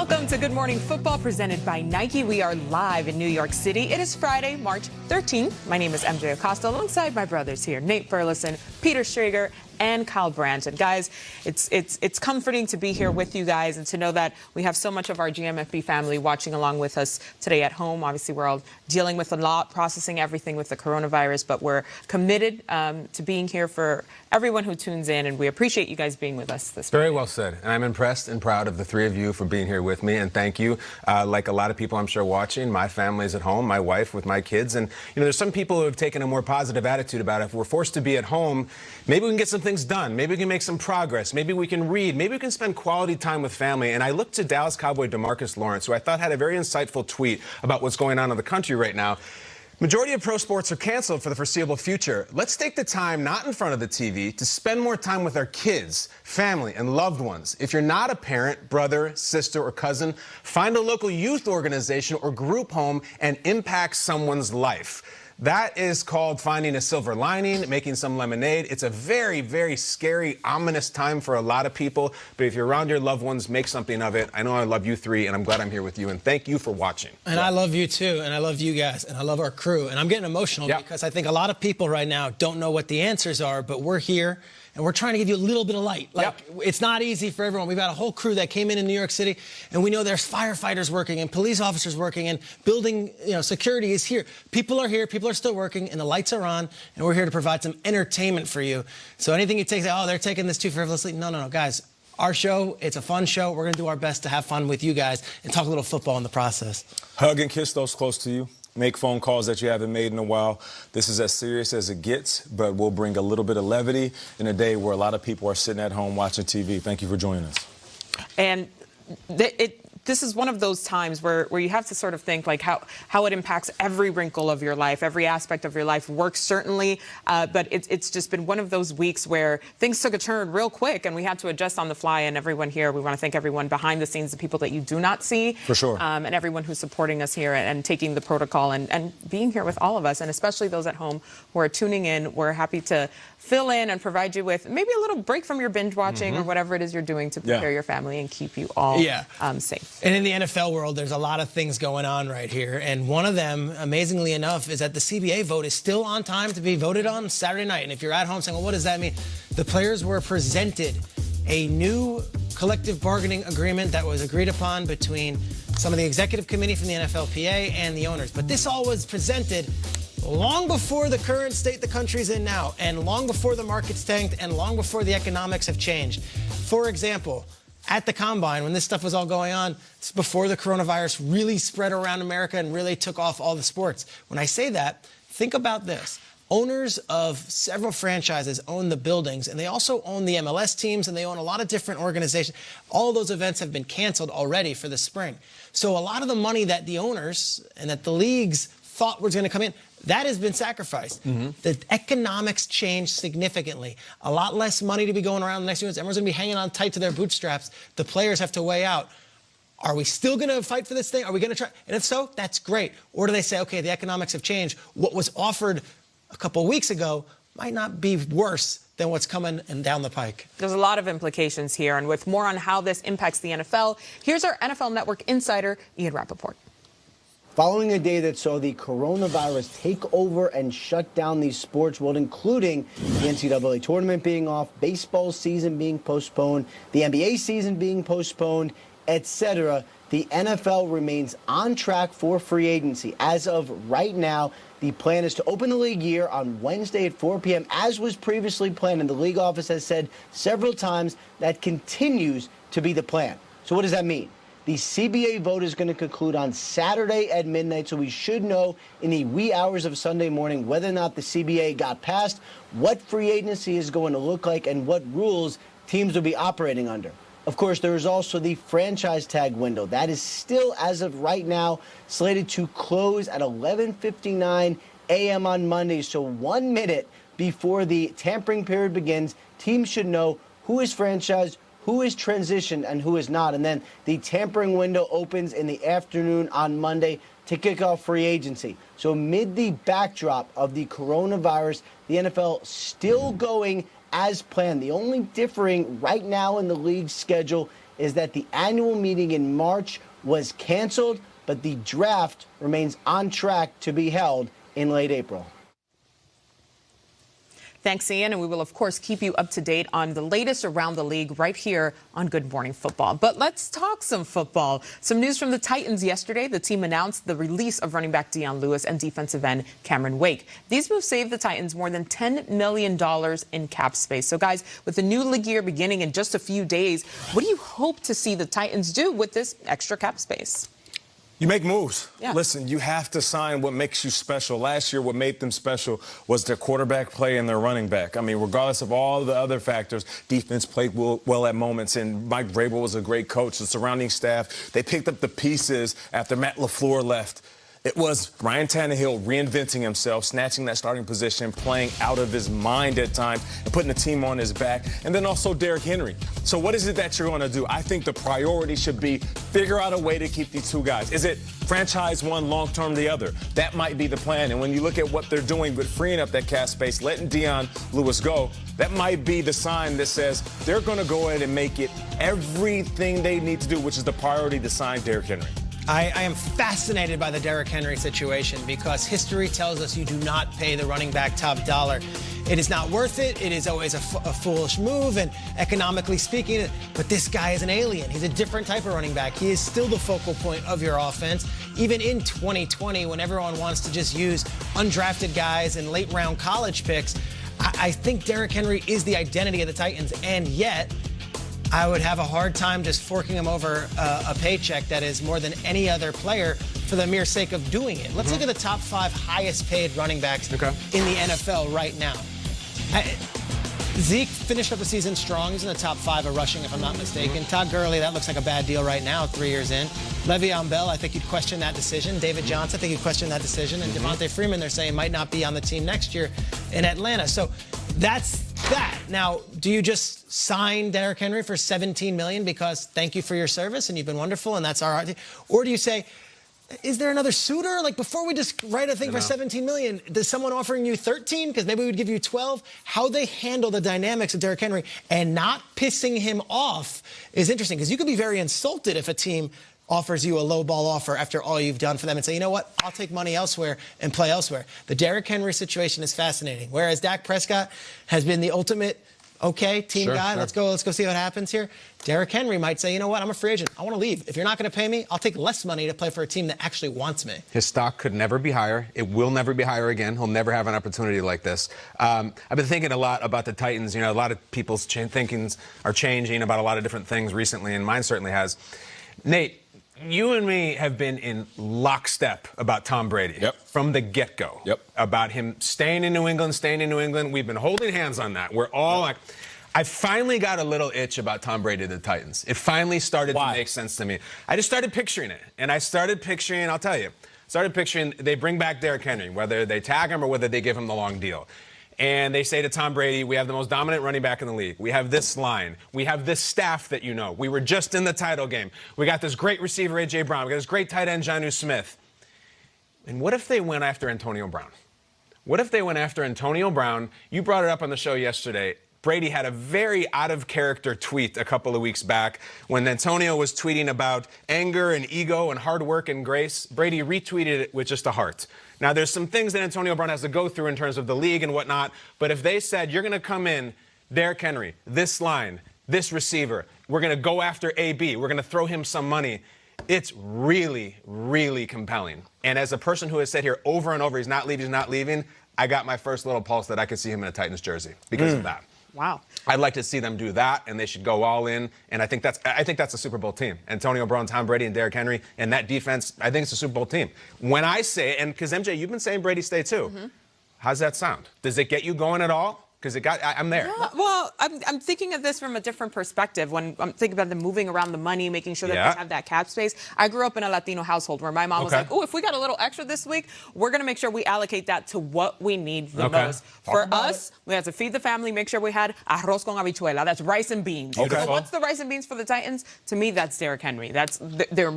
Welcome to Good Morning Football presented by Nike. We are live in New York City. It is Friday, March 13th. My name is MJ Acosta alongside my brothers here, Nate Burleson, Peter Schrager, and Kyle Brandt. And guys, it's comforting to be here with you guys and to know that we have so much of our GMFB family watching along with us today at home. Obviously, we're all dealing with a lot, processing everything with the coronavirus, but we're committed to being here for everyone who tunes in, and we appreciate you guys being with us this Very morning. well said. And I'm impressed and proud of the three of you for being here with me, and thank you. Like a lot of people I'm sure watching, my family's at home, my wife with my kids, and there's some people who have taken a more positive attitude about it. If we're forced to be at home, maybe we can get some things done. Maybe we can make some progress. Maybe we can read. Maybe we can spend quality time with family. And I looked to Dallas Cowboy DeMarcus Lawrence, who I thought had a very insightful tweet about what's going on in the country right now. Majority of pro sports are canceled for the foreseeable future. Let's take the time, not in front of the TV, to spend more time with our kids, family, and loved ones. If you're not a parent, brother, sister, or cousin, find a local youth organization or group home and impact someone's life. That is called finding a silver lining, making some lemonade. It's a very, very scary, ominous time for a lot of people. But if you're around your loved ones, make something of it. I know I love you three, and I'm glad I'm here with you. And thank you for watching. And I love you, too. And I love you guys. And I love our crew. And I'm getting emotional because I think a lot of people right now don't know what the answers are. But we're here, and we're trying to give you a little bit of light. It's not easy for everyone. We've got a whole crew that came in New York City, and we know there's firefighters working and police officers working and building, security is here. People are here. People are still working, and the lights are on, and we're here to provide some entertainment for you. So anything you take, say, oh, they're taking this too frivolously. No, guys. Our show, it's a fun show. We're going to do our best to have fun with you guys and talk a little football in the process. Hug and kiss those close to you. Make phone calls that you haven't made in a while. This is as serious as it gets, but we'll bring a little bit of levity in a day where a lot of people are sitting at home watching TV. Thank you for joining us. And this is one of those times where you have to sort of think like how it impacts every wrinkle of your life, every aspect of your life. Work certainly, but it's just been one of those weeks where things took a turn real quick and we had to adjust on the fly. And everyone here, we want to thank everyone behind the scenes, the people that you do not see. For sure. And everyone who's supporting us here and taking the protocol and being here with all of us, and especially those at home who are tuning in. We're happy to fill in and provide you with maybe a little break from your binge watching or whatever it is you're doing to prepare your family and keep you all safe. And in the NFL world, there's a lot of things going on right here. And one of them, amazingly enough, is that the CBA vote is still on time to be voted on Saturday night. And if you're at home saying, well, what does that mean? The players were presented a new collective bargaining agreement that was agreed upon between some of the executive committee from the NFLPA and the owners. But this all was presented long before the current state the country's in now, and long before the market's tanked, and long before the economics have changed. For example, at the Combine, when this stuff was all going on, it's before the coronavirus really spread around America and really took off all the sports. When I say that, think about this. Owners of several franchises own the buildings, and they also own the MLS teams, and they own a lot of different organizations. All of those events have been canceled already for the spring. So a lot of the money that the owners and that the leagues thought was going to come in, that has been sacrificed. The economics changed significantly. A lot less money to be going around the next few months. Everyone's going to be hanging on tight to their bootstraps. The players have to weigh out, are we still going to fight for this thing? Are we going to try? And if so, that's great. Or do they say, okay, the economics have changed. What was offered a couple of weeks ago might not be worse than what's coming and down the pike. There's a lot of implications here. And with more on how this impacts the NFL, here's our NFL Network insider, Ian Rappaport. Following a day that saw the coronavirus take over and shut down the sports world, including the NCAA tournament being off, baseball season being postponed, the NBA season being postponed, etc., the NFL remains on track for free agency. As of right now, the plan is to open the league year on Wednesday at 4 p.m., as was previously planned, and the league office has said several times that continues to be the plan. So what does that mean? The CBA vote is going to conclude on Saturday at midnight, so we should know in the wee hours of Sunday morning whether or not the CBA got passed, what free agency is going to look like, and what rules teams will be operating under. Of course, there is also the franchise tag window. That is still, as of right now, slated to close at 11:59 a.m. on Monday. So 1 minute before the tampering period begins, teams should know who is franchised, who is transitioned, and who is not. And then the tampering window opens in the afternoon on Monday to kick off free agency. So amid the backdrop of the coronavirus, the NFL still going as planned. The only differing right now in the league's schedule is that the annual meeting in March was canceled, but the draft remains on track to be held in late April. Thanks, Ian, and we will, of course, keep you up to date on the latest around the league right here on Good Morning Football. But let's talk some football. Some news from the Titans yesterday. The team announced the release of running back Dion Lewis and defensive end Cameron Wake. These moves saved the Titans more than $10 million in cap space. So, guys, with the new league year beginning in just a few days, what do you hope to see the Titans do with this extra cap space? You make moves. Yeah. Listen, you have to sign what makes you special. Last year, what made them special was their quarterback play and their running back. I mean, regardless of all the other factors, defense played well at moments, and Mike Vrabel was a great coach. The surrounding staff, they picked up the pieces after Matt LaFleur left. It was Ryan Tannehill reinventing himself, snatching that starting position, playing out of his mind at times, and putting the team on his back, and then also Derrick Henry. So what is it that you're going to do? I think the priority should be figure out a way to keep these two guys. Is it franchise one, long-term the other? That might be the plan. And when you look at what they're doing with freeing up that cap space, letting Dion Lewis go, that might be the sign that says they're going to go ahead and make it everything they need to do, which is the priority to sign Derrick Henry. I am fascinated by the Derrick Henry situation because history tells us you do not pay the running back top dollar. It is not worth it. It is always a foolish move, and economically speaking, but this guy is an alien. He's a different type of running back. He is still the focal point of your offense. Even in 2020, when everyone wants to just use undrafted guys and late-round college picks, I think Derrick Henry is the identity of the Titans, and yet I would have a hard time just forking him over a paycheck that is more than any other player for the mere sake of doing it. Let's look at the top 5 highest paid running backs in the NFL right now. Zeke finished up the season strong. He's in the top 5 of rushing, if I'm not mistaken. Todd Gurley, that looks like a bad deal right now, 3 years in. Le'Veon Bell, I think you'd question that decision. David Johnson, I think you'd question that decision. And Devontae Freeman, they're saying, might not be on the team next year in Atlanta. So that's that. Now, do you just sign Derrick Henry for $17 million because thank you for your service and you've been wonderful and that's our... Or do you say, is there another suitor? Like, before we just write a thing for $17 million, does someone offering you 13? Because maybe we would give you 12. How they handle the dynamics of Derrick Henry and not pissing him off is interesting, because you could be very insulted if a team offers you a low ball offer after all you've done for them and say, you know what, I'll take money elsewhere and play elsewhere. The Derrick Henry situation is fascinating. Whereas Dak Prescott has been the ultimate team guy. Let's go see what happens here. Derrick Henry might say, you know what, I'm a free agent. I want to leave. If you're not going to pay me, I'll take less money to play for a team that actually wants me. His stock could never be higher. It will never be higher again. He'll never have an opportunity like this. I've been thinking a lot about the Titans. You know, a lot of people's thinkings are changing about a lot of different things recently, and mine certainly has. Nate, you and me have been in lockstep about Tom Brady from the get-go. About him staying in New England, We've been holding hands on that. We're all like, I finally got a little itch about Tom Brady to the Titans. It finally started to make sense to me. I just started picturing it. And I started picturing, I'll tell you, they bring back Derrick Henry, whether they tag him or whether they give him the long deal. And they say to Tom Brady, we have the most dominant running back in the league. We have this line. We have this staff that you know. We were just in the title game. We got this great receiver, A.J. Brown. We got this great tight end, Jonnu Smith. And what if they went after Antonio Brown? What if they went after Antonio Brown? You brought it up on the show yesterday. Brady had a very out-of-character tweet a couple of weeks back when Antonio was tweeting about anger and ego and hard work and grace. Brady retweeted it with just a heart. Now, there's some things that Antonio Brown has to go through in terms of the league and whatnot, but if they said, you're going to come in, Derrick Henry, this line, this receiver, we're going to go after AB, we're going to throw him some money, it's really, really compelling. And as a person who has said here over and over, he's not leaving, I got my first little pulse that I could see him in a Titans jersey because of that. Wow. I'd like to see them do that, and they should go all in. And I think that's a Super Bowl team. Antonio Brown, Tom Brady, and Derrick Henry, and that defense, I think it's a Super Bowl team. When I say, and because MJ, you've been saying Brady stay too. How's that sound? Does it get you going at all? Because I'm there. Yeah, well, I'm thinking of this from a different perspective. When I'm thinking about them moving around the money, making sure that they have that cap space. I grew up in a Latino household where my mom was like, oh, if we got a little extra this week, we're going to make sure we allocate that to what we need the most. For us, we had to feed the family, make sure we had arroz con habichuela. That's rice and beans. So what's the rice and beans for the Titans? To me, that's Derrick Henry. That's what they're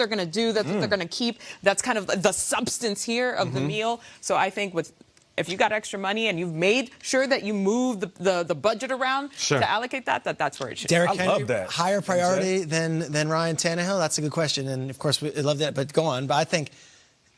going to do. That's what they're going to keep. That's kind of the substance here of the meal. So I think with if you got extra money and you've made sure that you move the budget around to allocate that's where it should Derrick be. Henry, love that. higher priority than Ryan Tannehill? That's a good question. And, of course, we love that. But go on. But I think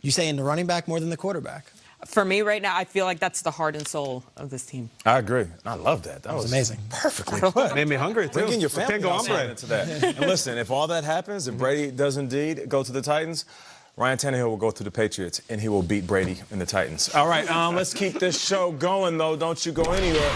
you saying the running back more than the quarterback. For me right now, I feel like that's the heart and soul of this team. I agree. I love that. That was amazing. Perfectly put. Made me hungry, too. Bring in your family Can't go outside into that. And listen, if all that happens, if Brady does indeed go to the Titans, Ryan Tannehill will go to the Patriots, and he will beat Brady and the Titans. All right, let's keep this show going, though. Don't you go anywhere.